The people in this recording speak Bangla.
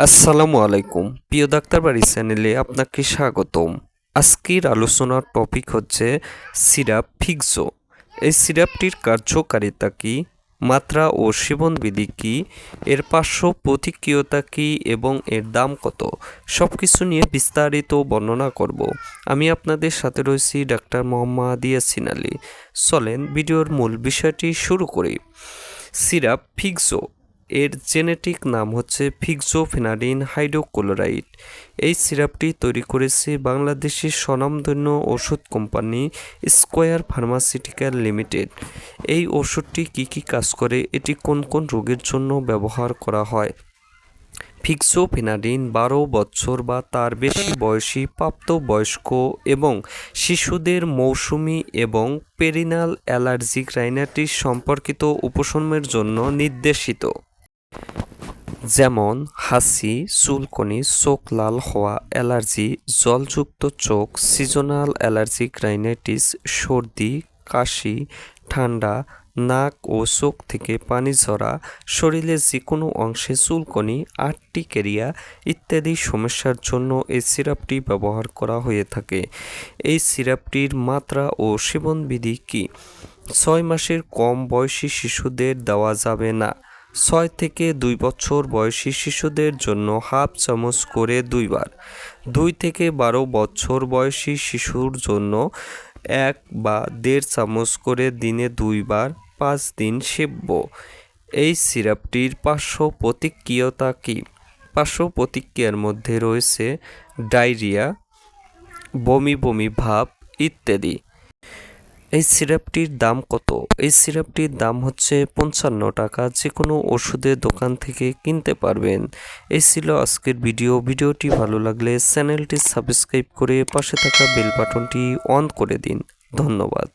আসসালামু আলাইকুম। প্রিয় ডাক্তারবাড়ি চ্যানেলে আপনাকে স্বাগতম। আজকের আলোচনার টপিক হচ্ছে সিরাপ ফিক্সো। এই সিরাপটির কার্যকারিতা কী, মাত্রা ও সেবনবিধি কী, এর পার্শ্ব প্রতিক্রিয়তা কী এবং এর দাম কত, সব কিছু নিয়ে বিস্তারিত বর্ণনা করব। আমি আপনাদের সাথে রয়েছি ডাক্তার মোহাম্মদ ইয়াসিন আলী। চলেন ভিডিওর মূল বিষয়টি শুরু করি। সিরাপ ফিক্সো এর জেনেটিক নাম হচ্ছে ফিক্সোফেনাডিন হাইড্রোক্লোরাইড। এই সিরাপটি তৈরি করেছে বাংলাদেশের স্বনামধন্য ওষুধ কোম্পানি স্কয়ার ফার্মাসিউটিক্যাল লিমিটেড। এই ওষুধটি কী কী কাজ করে, এটি কোন কোন রোগের জন্য ব্যবহার করা হয়। ফিক্সোফেনাডিন 12 বছর বা তার বেশি বয়সী প্রাপ্তবয়স্ক এবং শিশুদের মৌসুমি এবং পেরিনাল অ্যালার্জিক রাইনাইটিস সম্পর্কিত উপশমের জন্য নির্দেশিত, যেমন হাঁচি, চুলকনি, চোখ লাল হওয়া, অ্যালার্জি, জলযুক্ত চোখ, সিজনাল অ্যালার্জিক রাইনাইটিস, সর্দি, কাশি, ঠান্ডা, নাক ও চোখ থেকে পানি ঝরা, শরীরের যে কোনো অংশে চুলকনি, আর্টিকেরিয়া ইত্যাদি সমস্যার জন্য এই সিরাপটি ব্যবহার করা হয়ে থাকে। এই সিরাপটির মাত্রা ও সেবনবিধি কী? 6 মাসের কম বয়সী শিশুদের দেওয়া যাবে না। 6 থেকে 2 বছর বয়সী শিশুদের জন্য হাফ চামচ করে 2 বার, 2 থেকে 12 বছর বয়সী শিশুর জন্য 1 বা 1.5 চামচ করে দিনে 2 বার, 5 দিন সেব্য। এই সিরাপটির পার্শ্ব প্রতিক্রিয়তা কী? পার্শ্ব প্রতিক্রিয়ার মধ্যে রয়েছে ডায়রিয়া, বমি বমি ভাব ইত্যাদি। এই সিরাপটির দাম কত? এই সিরাপটির দাম হচ্ছে 55 টাকা। যে কোনো ওষুধের দোকান থেকে কিনতে পারবেন। এই ছিল আজকের ভিডিওটি ভালো লাগলে চ্যানেলটি সাবস্ক্রাইব করে পাশে থাকা বেল বাটনটি অন করে দিন। ধন্যবাদ।